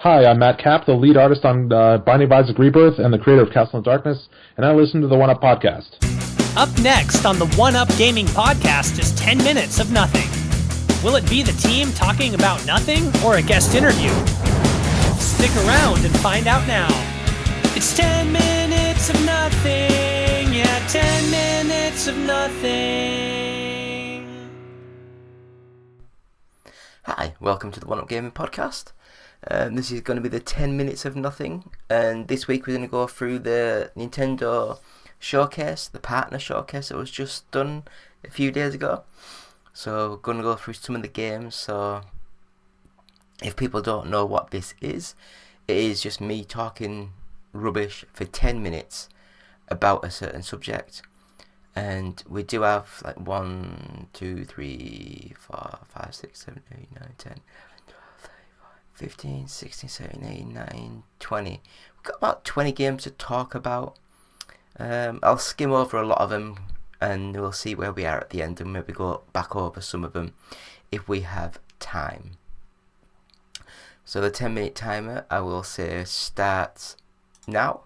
Hi, I'm Matt Kapp, the lead artist on Binding of Isaac Rebirth and the creator of Castle in Darkness, and I listen to the One Up podcast. Up next on the One Up Gaming podcast is 10 minutes of nothing. Will it be the team talking about nothing or a guest interview? Stick around and find out now. It's 10 minutes of nothing. Yeah, 10 minutes of nothing. Hi, welcome to the One Up Gaming podcast. This is going to be the 10 minutes of nothing, and this week we're going to go through the Nintendo showcase, the partner showcase that was just done a few days ago. So we're going to go through some of the games. So if people don't know what this is, it is just me talking rubbish for 10 minutes about a certain subject. And we do have like 1, 2, 3, 4, 5, 6, 7, 8, 9, 10, 15, 16, 17, 18, 19, 20. We've got about 20 games to talk about. I'll skim over a lot of them and we'll see where we are at the end and maybe go back over some of them if we have time. So the 10-minute timer, I will say, starts now.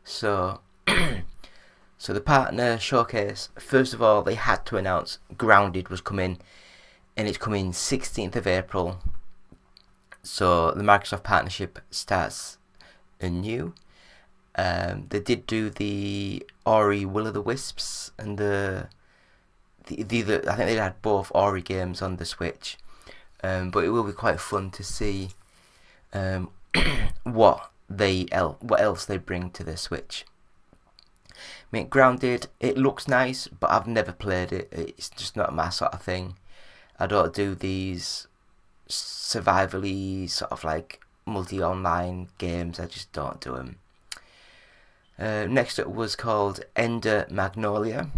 So the partner showcase, first of all, they had to announce Grounded was coming, and it's coming 16th of April. So the Microsoft partnership starts anew. They did do the Ori Will of the Wisps and the I think they had both Ori games on the Switch. But it will be quite fun to see what else they bring to the Switch. I mean, Grounded, it looks nice, but I've never played it. It's just not my sort of thing. I don't do these survivally sort of like multi-online games. I just don't do them. Next up was called Ender Magnolia,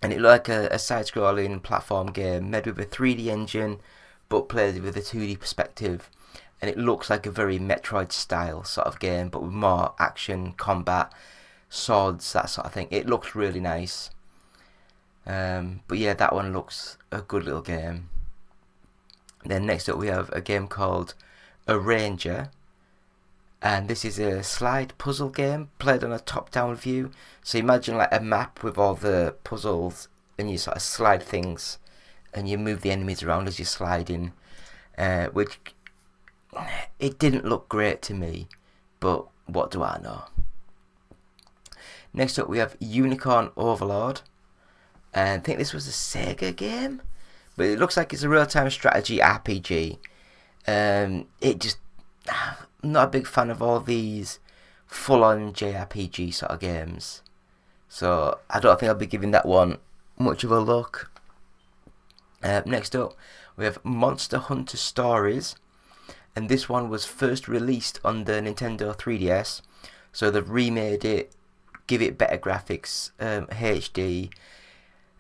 and it looked like a side-scrolling platform game made with a 3D engine but played with a 2D perspective, and it looks like a very Metroid style sort of game but with more action, combat, swords, that sort of thing. It looks really nice. But yeah, that one looks a good little game. Then next up we have a game called Arranger, and this is a slide puzzle game played on a top-down view. So imagine like a map with all the puzzles and you sort of slide things and you move the enemies around as you're sliding, which it didn't look great to me, but what do I know. Next up we have Unicorn Overlord, and I think this was a Sega game, but it looks like it's a real-time strategy RPG. I'm not a big fan of all these full-on JRPG sort of games, so I don't think I'll be giving that one much of a look. Next up, we have Monster Hunter Stories, and this one was first released on the Nintendo 3DS, so they've remade it, give it better graphics, HD.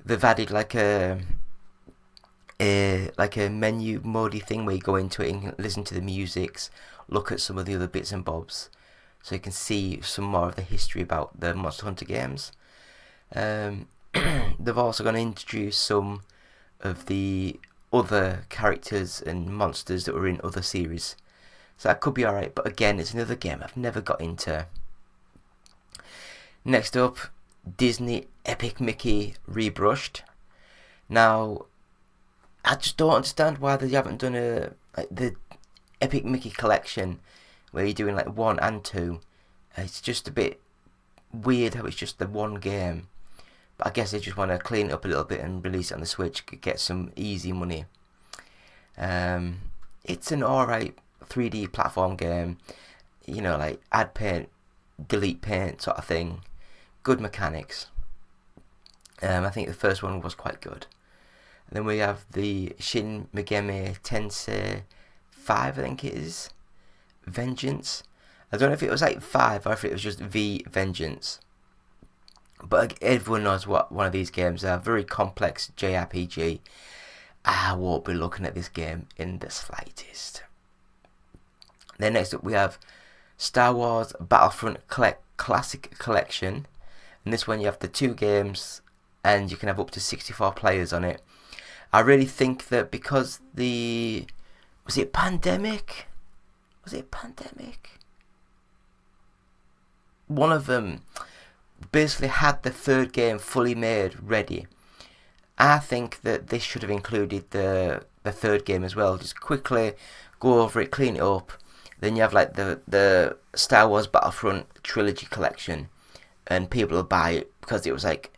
They've added like a menu modey thing where you go into it and listen to the musics, look at some of the other bits and bobs, so you can see some more of the history about the Monster Hunter games. They've also going to introduce some of the other characters and monsters that were in other series, so that could be alright, but again, it's another game I've never got into. Next up, Disney Epic Mickey Rebrushed. Now, I just don't understand why they haven't done the Epic Mickey collection where you're doing like 1 and 2. It's just a bit weird how it's just the one game. But I guess they just want to clean it up a little bit and release it on the Switch, get some easy money. It's an alright 3D platform game. You know, like add paint, delete paint sort of thing. Good mechanics. I think the first one was quite good. And then we have the Shin Megami Tensei 5, I think it is. Vengeance. I don't know if it was like 5 or if it was just V Vengeance. But everyone knows what one of these games are. Very complex JRPG. I won't be looking at this game in the slightest. Then next up we have Star Wars Battlefront Classic Collection. And this one you have the 2 games and you can have up to 64 players on it. I really think that because was it pandemic? Was it Pandemic? One of them basically had the third game fully made, ready. I think that this should have included the third game as well. Just quickly go over it, clean it up. Then you have like the Star Wars Battlefront Trilogy Collection, and people will buy it because it was like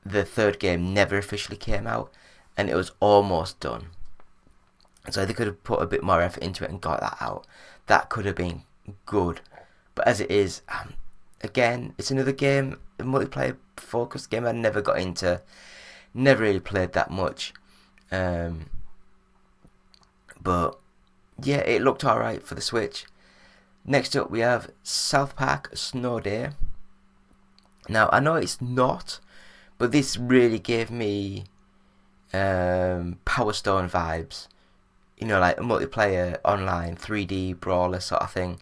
the third game never officially came out, and it was almost done. So they could have put a bit more effort into it and got that out. That could have been good. But as it is, again, it's another game, a multiplayer focused game I never got into. Never really played that much. But yeah, it looked alright for the Switch. Next up we have South Park Snow Day. Now I know it's not, but this really gave me Power Stone vibes. You know, like a multiplayer online 3D brawler sort of thing.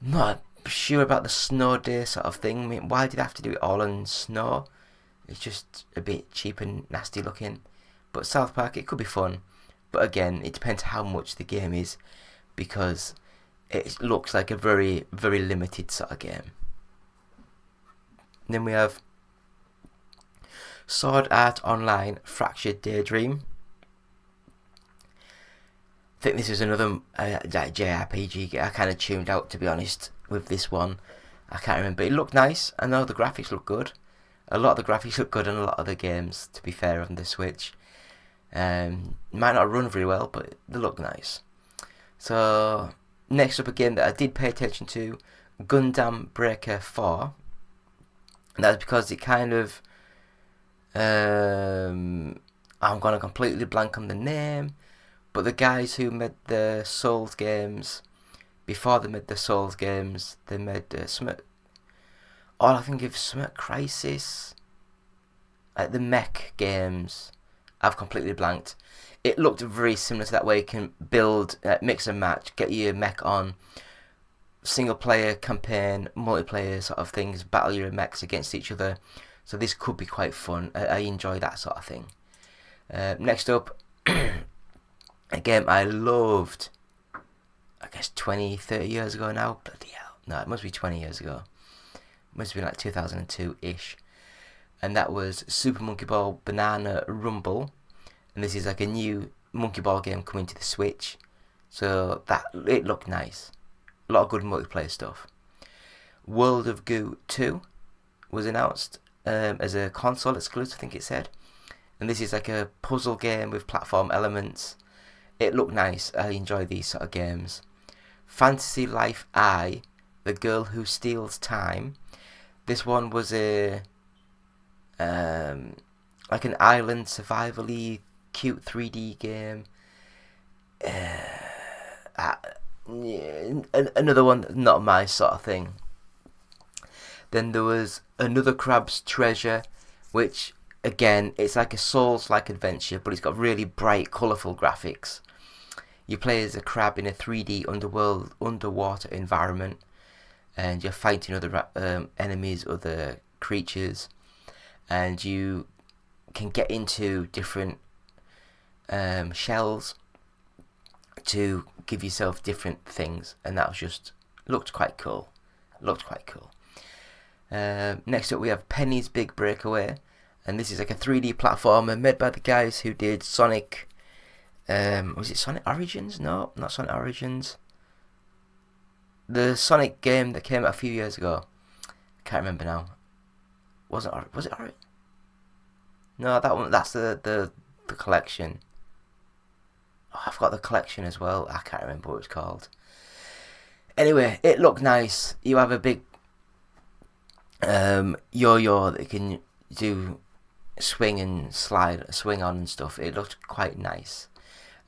Not sure about the Snow Day sort of thing. I mean, why did I have to do it all in snow? It's just a bit cheap and nasty looking. But South Park, it could be fun. But again, it depends how much the game is, because it looks like a very, very limited sort of game. And then we have Sword Art Online Fractured Daydream. I think this is another JRPG. I kind of tuned out, to be honest, with this one. I can't remember. It looked nice. I know the graphics look good. A lot of the graphics look good on a lot of the games, to be fair, on the Switch. Might not run very well, but they look nice. So, next up, a game that I did pay attention to, Gundam Breaker 4. And that's because it kind of... I'm going to completely blank on the name, but the guys who made the Souls games, before they made the Souls games, they made all I think of Smurf Crisis, like the mech games. I've completely blanked. It looked very similar to that, where you can build, mix and match, get your mech on, single player campaign, multiplayer sort of things, battle your mechs against each other. So this could be quite fun. I enjoy that sort of thing. Next up, a game I loved, I guess 20, 30 years ago now. Bloody hell. No, it must be 20 years ago. It must have been like 2002-ish. And that was Super Monkey Ball Banana Rumble. And this is like a new Monkey Ball game coming to the Switch. So it looked nice. A lot of good multiplayer stuff. World of Goo 2 was announced as a console exclusive, I think it said. And this is like a puzzle game with platform elements. It looked nice. I enjoy these sort of games. Fantasy Life I, The Girl Who Steals Time. This one was a like an island survival-y cute 3D game. Another one, not my sort of thing. Then there was Another Crab's Treasure, which again, it's like a Souls-like adventure, but it's got really bright, colourful graphics. You play as a crab in a 3D underwater environment, and you're fighting other enemies, other creatures, and you can get into different shells to give yourself different things, and that was just looked quite cool. Next up, we have Penny's Big Breakaway, and this is like a 3D platformer made by the guys who did Sonic. Was it Sonic Origins? No, not Sonic Origins. The Sonic game that came out a few years ago. Can't remember now. Was it Origins? No, that one. That's the collection. Oh, I've got the collection as well. I can't remember what it's called. Anyway, it looked nice. You have a big yo-yo that you can do swing on and stuff. It looked quite nice,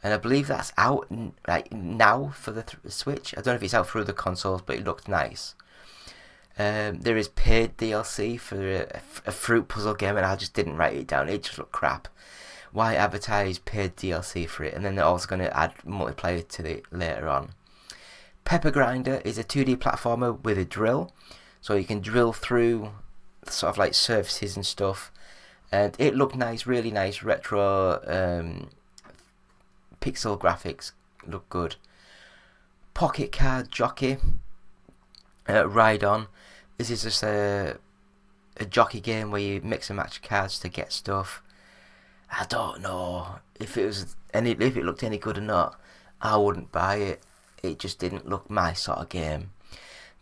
and I believe that's out like now for the Switch. I don't know if it's out through the consoles, but it looked nice. There is paid DLC for a fruit puzzle game, and I just didn't write it down. It just looked crap. Why advertise paid DLC for it, and then they're also going to add multiplayer to it later on. Pepper Grinder is a 2D platformer with a drill, so you can drill through sort of like surfaces and stuff. And it looked nice, really nice, retro pixel graphics look good. Pocket Card Jockey. Ride On. This is just a jockey game where you mix and match cards to get stuff. I don't know if it looked any good or not. I wouldn't buy it. It just didn't look my sort of game.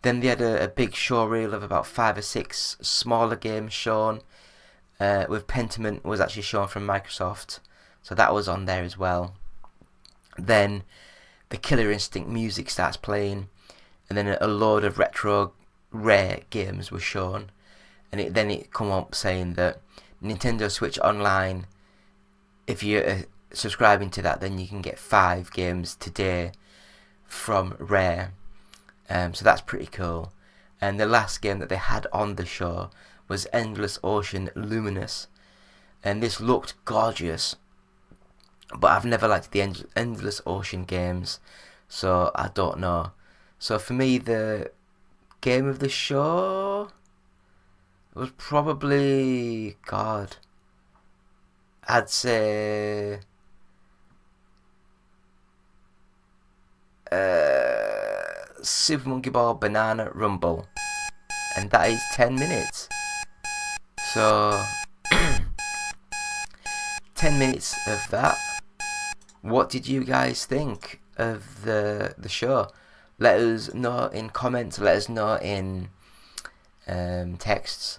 Then they had a big show reel of about 5 or 6 smaller games shown. With Pentiment was actually shown from Microsoft, so that was on there as well. Then the Killer Instinct music starts playing, and then a load of retro rare games were shown, and it come up saying that Nintendo Switch Online, if you're subscribing to that, then you can get 5 games today from Rare. So that's pretty cool. And the last game that they had on the show was Endless Ocean Luminous, and this looked gorgeous, but I've never liked the Endless Ocean games, so I don't know. So for me, the game of the show was probably, I'd say Super Monkey Ball Banana Rumble, and that is 10 minutes. So 10 minutes of that. What did you guys think of the show? Let us know in comments, let us know in texts.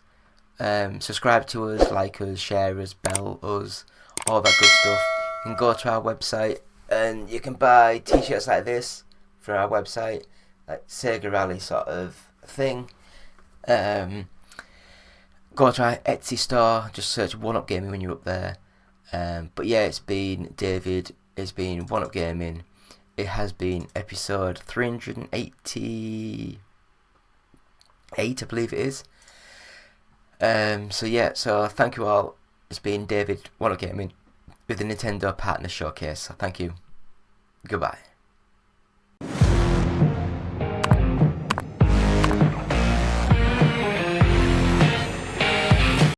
Subscribe to us, like us, share us, bell us, all that good stuff. You can go to our website and you can buy t-shirts like this from our website, like Sega Rally sort of thing. Go to our Etsy store, just search 1UP Gaming when you're up there. But yeah, it's been David, it's been 1UP Gaming. It has been episode 388, I believe it is. So thank you all. It's been David, 1UP Gaming, with the Nintendo Partner Showcase. So thank you. Goodbye.